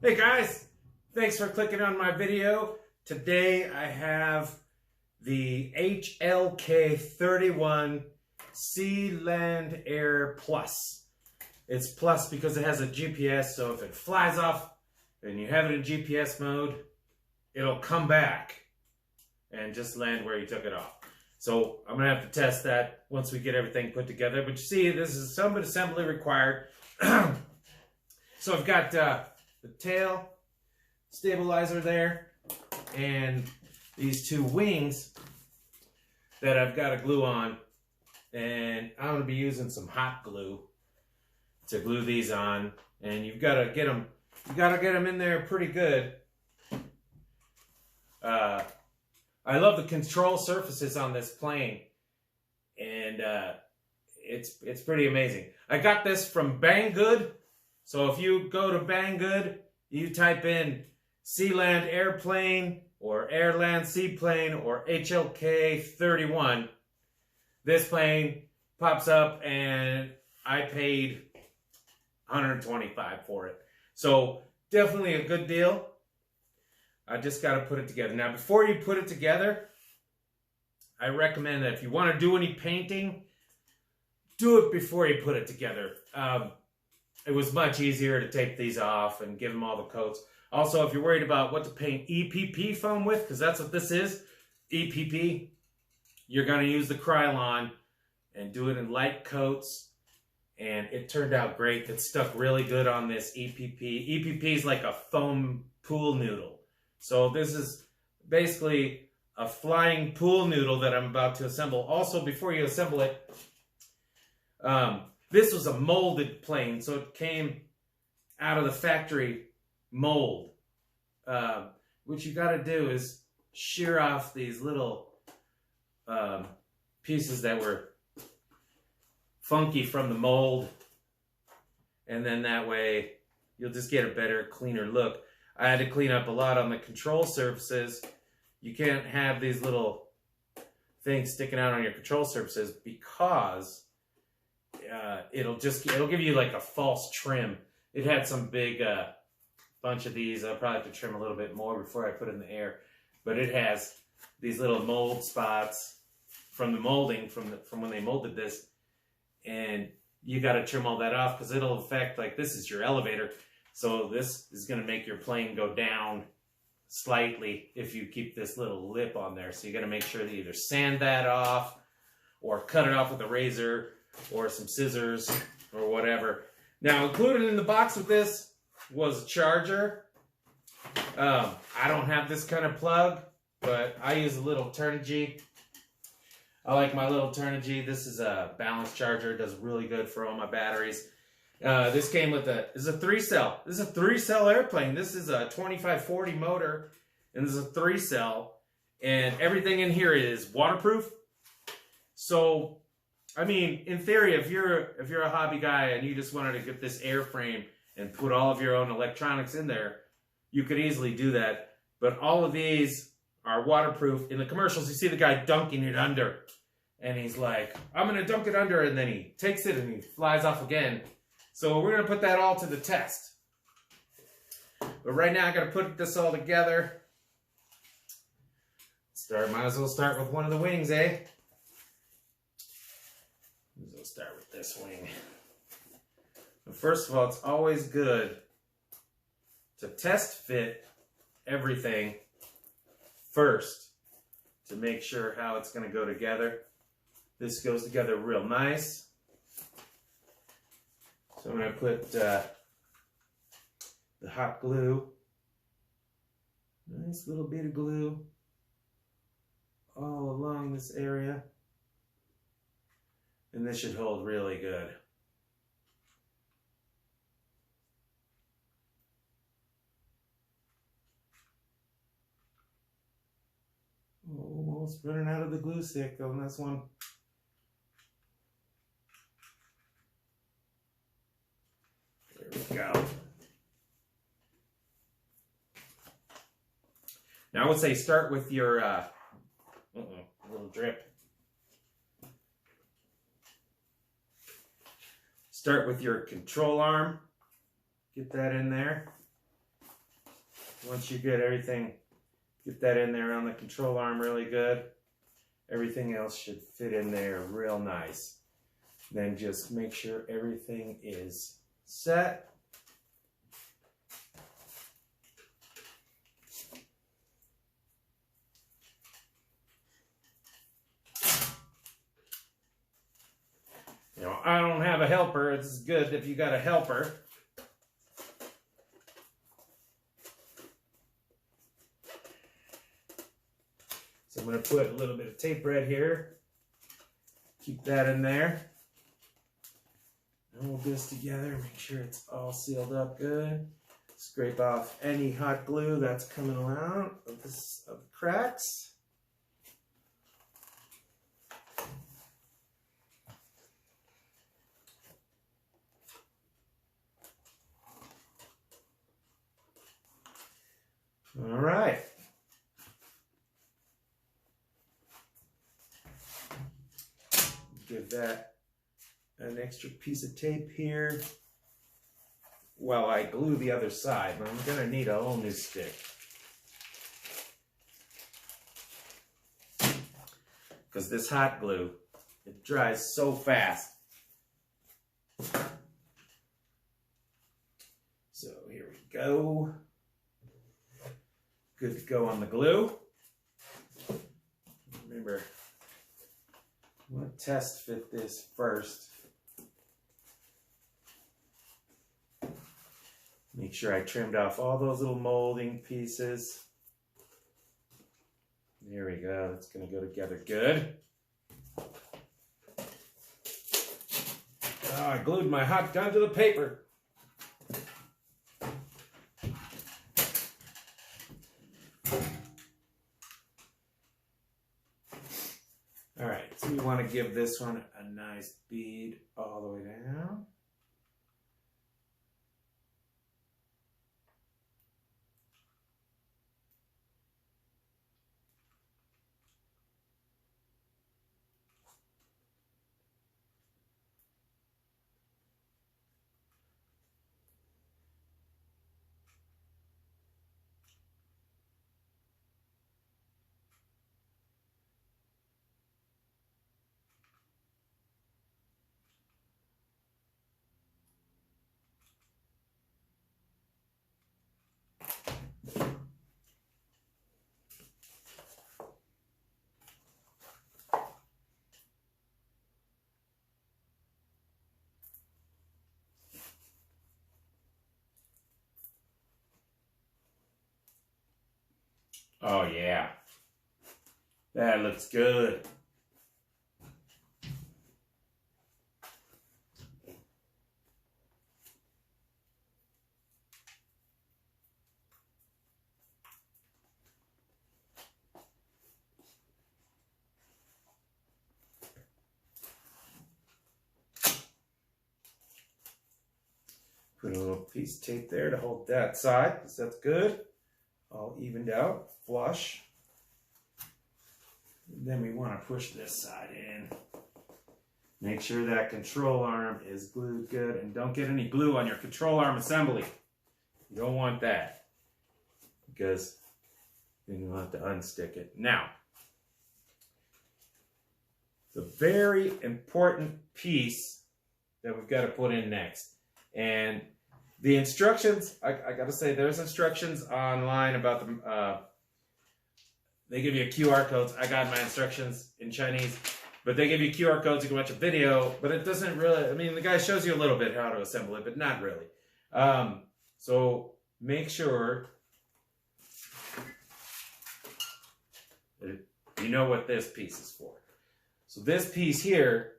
Hey guys, thanks for clicking on my video. Today I have the HLK-31 Land Air Plus. It's plus because it has a GPS, so if it flies off and you have it in GPS mode, it'll come back and just land where you took it off. So I'm gonna have to test that once we get everything put together. But you see, this is some assembly required. So I've got the tail stabilizer there and these two wings that I've got to glue on, and I'm going to be using some hot glue to glue these on, and you've got to get them in there pretty good. I love the control surfaces on this plane, and it's pretty amazing. I got this from Banggood. So if you go to Banggood, you type in Sea-Land Airplane or Air-Land Seaplane or HLK-31, this plane pops up and I paid $125 for it. So definitely a good deal. I just got to put it together. Now before you put it together, I recommend that if you want to do any painting, do it before you put it together. It was much easier to tape these off and give them all the coats. Also, if you're worried about what to paint EPP foam with, because that's what this is, EPP, you're going to use the Krylon and do it in light coats. And it turned out great. It stuck really good on this EPP. EPP is like a foam pool noodle. So this is basically a flying pool noodle that I'm about to assemble. Also, before you assemble it, this was a molded plane, so it came out of the factory mold. What you got to do is shear off these little pieces that were funky from the mold, and then that way you'll just get a better, cleaner look. I had to clean up a lot on the control surfaces. You can't have these little things sticking out on your control surfaces because it'll give you like a false trim. It had some big bunch of these. I'll probably have to trim a little bit more before I put it in the air, but it has these little mold spots from the molding from when they molded this, and you got to trim all that off because it'll affect, like, this is your elevator, so this is going to make your plane go down slightly if you keep this little lip on there. So you got to make sure that you either sand that off or cut it off with a razor or some scissors or whatever. Now, included in the box with this was a charger. I don't have this kind of plug, but I use a little Turnigy. I like my little Turnigy. This is a balanced charger. It does really good for all my batteries. This came with this is a 3-cell. This is a 3-cell airplane. This is a 2540 motor, and this is a 3-cell, and everything in here is waterproof. So, I mean, in theory, if you're a hobby guy and you just wanted to get this airframe and put all of your own electronics in there, you could easily do that. But all of these are waterproof. In the commercials, you see the guy dunking it under, and he's like, "I'm gonna dunk it under," and then he takes it and he flies off again. So we're gonna put that all to the test. But right now, I gotta put this all together. Might as well start with one of the wings, eh? We'll start with this wing. But first of all, it's always good to test fit everything first to make sure how it's going to go together. This goes together real nice. So I'm going to put the hot glue, nice little bit of glue all along this area. And this should hold really good. Almost running out of the glue stick on this one. There we go. Now I would say start with your little drip. Start with your control arm. Get that in there. once you get everything, get that in there on the control arm really good, everything else should fit in there real nice. Then just make sure everything is set. You know, I don't have a helper. It's good if you got a helper. So I'm going to put a little bit of tape right here. Keep that in there. Hold this together, make sure it's all sealed up good. Scrape off any hot glue that's coming out of the cracks. All right. Give that an extra piece of tape here while I glue the other side, but I'm going to need a whole new stick. Because this hot glue, it dries so fast. So here we go. Good to go on the glue. Remember, I'm going to test fit this first. Make sure I trimmed off all those little molding pieces. There we go. That's going to go together good. Oh, I glued my hot gun to the paper. All right, so we want to give this one a nice bead all the way down. Oh yeah, that looks good. Put a little piece of tape there to hold that side, because that's good. All evened out, flush. And then we want to push this side in. Make sure that control arm is glued good, and don't get any glue on your control arm assembly. You don't want that, because then you'll have to unstick it. Now, the very important piece that we've got to put in next. And the instructions, I got to say, there's instructions online about them. They give you QR codes. I got my instructions in Chinese, but they give you QR codes. You can watch a video, but it doesn't really, I mean, the guy shows you a little bit how to assemble it, but not really. So make sure that you know what this piece is for. So this piece here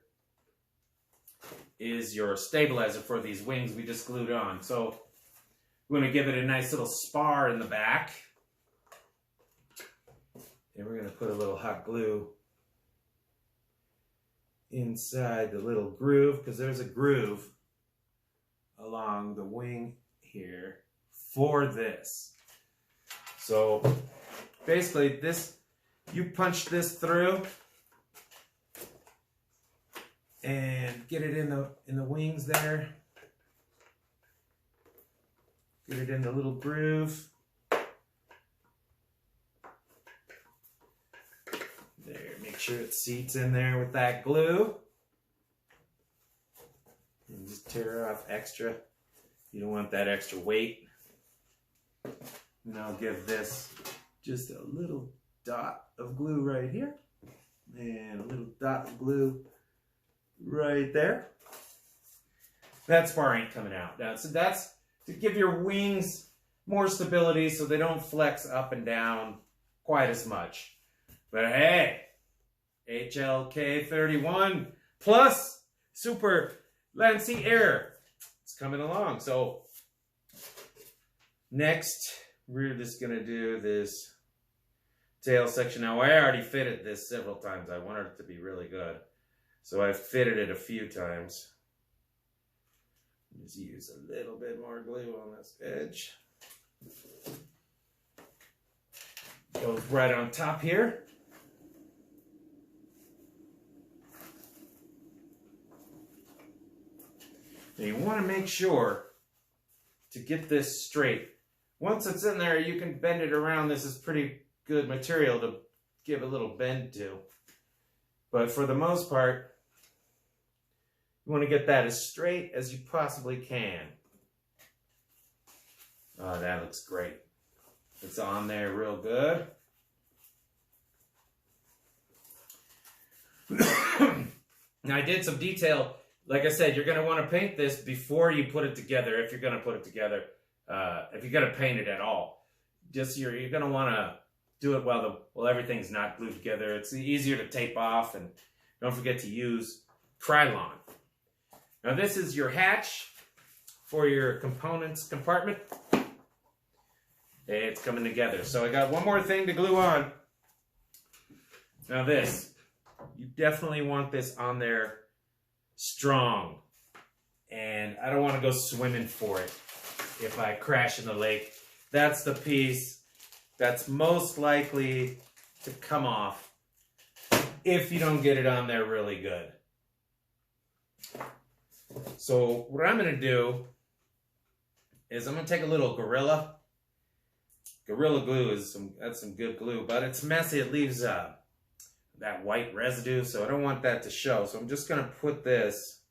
is your stabilizer for these wings we just glued on. So we're going to give it a nice little spar in the back. And we're going to put a little hot glue inside the little groove, because there's a groove along the wing here for this. So basically this, you punch this through and get it in the wings there. Get it in the little groove. sure it seats in there with that glue. And just tear off extra. You don't want that extra weight. And I'll give this just a little dot of glue right here. And a little dot of glue right there. That spar ain't coming out. Now, so that's to give your wings more stability so they don't flex up and down quite as much. But hey, HLK-31 plus Super Land Sea Air. It's coming along. So next, we're just going to do this tail section. Now, I already fitted this several times. I wanted it to be really good. So I fitted it a few times. Just use a little bit more glue on this edge. Goes right on top here. Now you want to make sure to get this straight. Once it's in there, you can bend it around. This is pretty good material to give a little bend to. But for the most part, you want to get that as straight as you possibly can. Oh, that looks great. It's on there real good. Now I did some detail. Like I said, you're going to want to paint this before you put it together, if you're going to put it together, if you're going to paint it at all. Just you're going to want to do it while everything's not glued together. It's easier to tape off, and don't forget to use Krylon. Now this is your hatch for your components compartment. It's coming together. So I got one more thing to glue on. Now this, you definitely want this on there strong. And I don't want to go swimming for it if I crash in the lake. That's the piece that's most likely to come off if you don't get it on there really good. So what I'm going to do is I'm going to take a little Gorilla. Gorilla glue is that's some good glue, but it's messy. It leaves that white residue, so I don't want that to show. So I'm just going to put this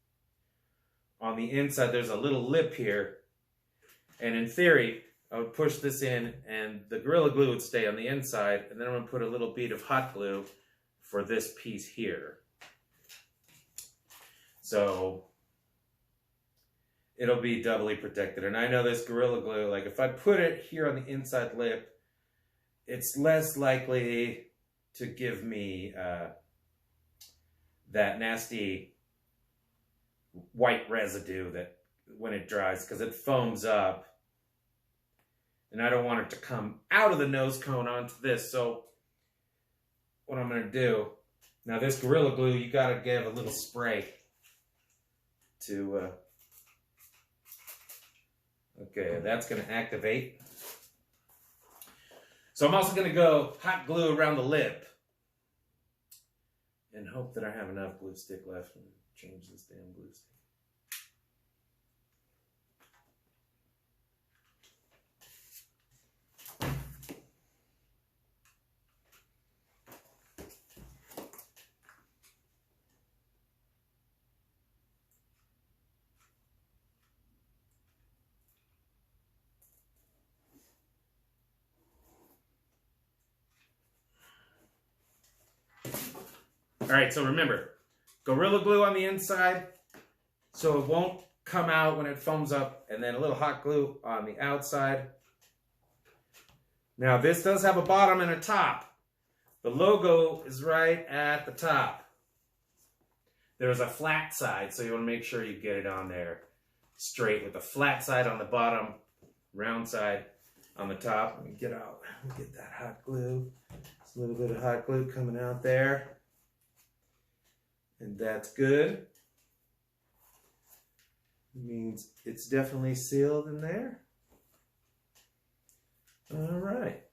on the inside. There's a little lip here, and in theory, I would push this in, and the Gorilla Glue would stay on the inside, and then I'm going to put a little bead of hot glue for this piece here. So it'll be doubly protected. And I know this Gorilla Glue, like if I put it here on the inside lip, it's less likely to give me that nasty white residue that when it dries, because it foams up. And I don't want it to come out of the nose cone onto this. So what I'm going to do, now this Gorilla Glue, you got to give a little spray to, okay, that's going to activate. So I'm also going to go hot glue around the lip and hope that I have enough glue stick left and change this damn glue stick. All right, so remember, Gorilla Glue on the inside so it won't come out when it foams up, and then a little hot glue on the outside. Now this does have a bottom and a top. The logo is right at the top. There's a flat side, so you want to make sure you get it on there straight with the flat side on the bottom, round side on the top. Let me get out, let me get that hot glue. There's a little bit of hot glue coming out there. And that's good. It means it's definitely sealed in there. All right.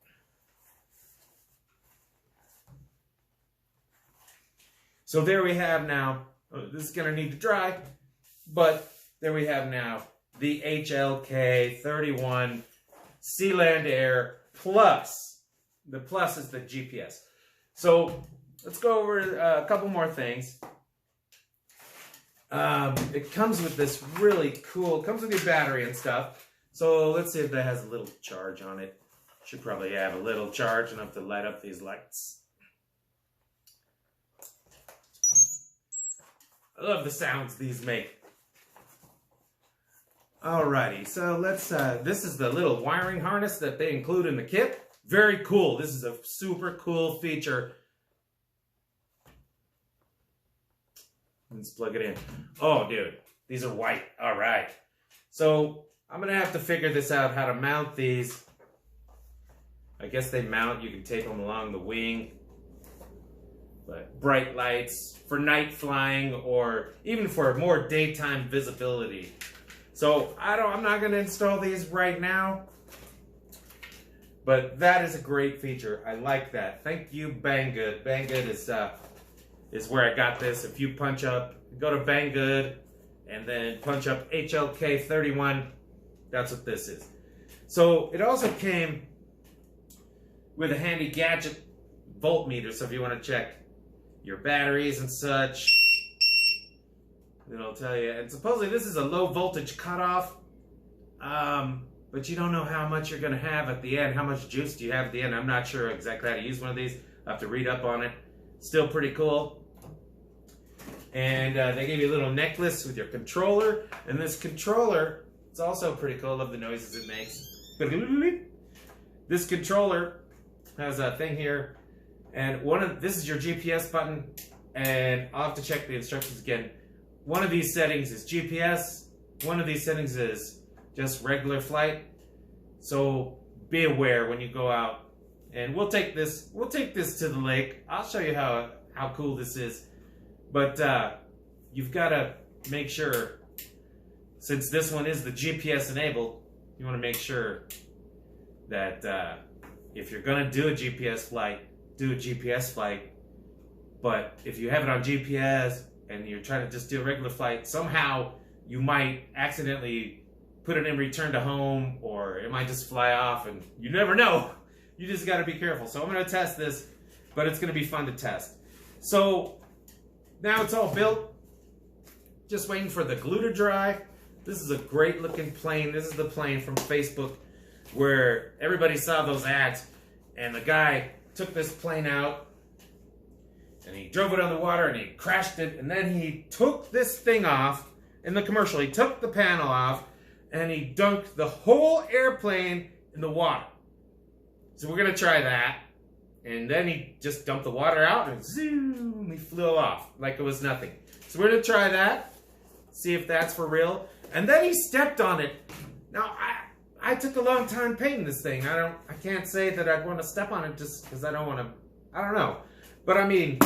So there we have now, this is going to need to dry, but there we have now the HLK-31 Sea Land Air Plus. The plus is the GPS. So let's go over a couple more things. It comes with this really cool, comes with your battery and stuff. So let's see if that has a little charge on it. Should probably have a little charge enough to light up these lights. I love the sounds these make. Alrighty, so let's, this is the little wiring harness that they include in the kit. Very cool. This is a super cool feature. Let's plug it in. Oh, dude, these are white. All right. So I'm going to have to figure this out, how to mount these. I guess they mount. You can tape them along the wing. But bright lights for night flying or even for more daytime visibility. So I'm not going to install these right now. But that is a great feature. I like that. Thank you, Banggood. Banggood is where I got this. If you punch up, go to Banggood and then punch up HLK-31. That's what this is. So it also came with a handy gadget voltmeter. So if you want to check your batteries and such, it'll tell you. And supposedly this is a low voltage cutoff. But you don't know how much you're going to have at the end. How much juice do you have at the end? I'm not sure exactly how to use one of these. I have to read up on it. Still pretty cool. And they gave you a little necklace with your controller. And this controller, it's also pretty cool. I love the noises it makes. This controller has a thing here. And this is your GPS button. And I'll have to check the instructions again. One of these settings is GPS. One of these settings is just regular flight. So be aware when you go out. And we'll take this to the lake. I'll show you how cool this is. But you've got to make sure, since this one is the GPS enabled, you want to make sure that if you're going to do a GPS flight, do a GPS flight. But if you have it on GPS and you're trying to just do a regular flight, somehow you might accidentally put it in return to home, or it might just fly off, and you never know. You just got to be careful. So I'm going to test this, but it's going to be fun to test. So now it's all built. Just waiting for the glue to dry. This is a great looking plane. This is the plane from Facebook where everybody saw those ads, and the guy took this plane out and he drove it on the water and he crashed it, and then he took this thing off in the commercial. He took the panel off and he dunked the whole airplane in the water. So we're going to try that. And then he just dumped the water out and zoom, he flew off like it was nothing. So we're going to try that, see if that's for real. And then he stepped on it. Now, I took a long time painting this thing. I can't say that I'd want to step on it just because I don't want to, I don't know. But I mean,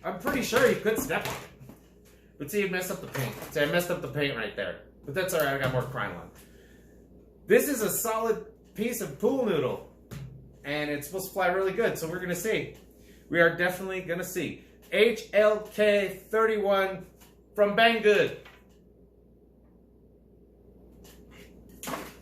I'm pretty sure you could step on it. But see, it messed up the paint. See, I messed up the paint right there. But that's all right, I got more Krylon. This is a solid piece of pool noodle. And it's supposed to fly really good, so we're going to see. We are definitely going to see. HLK-31 from Banggood.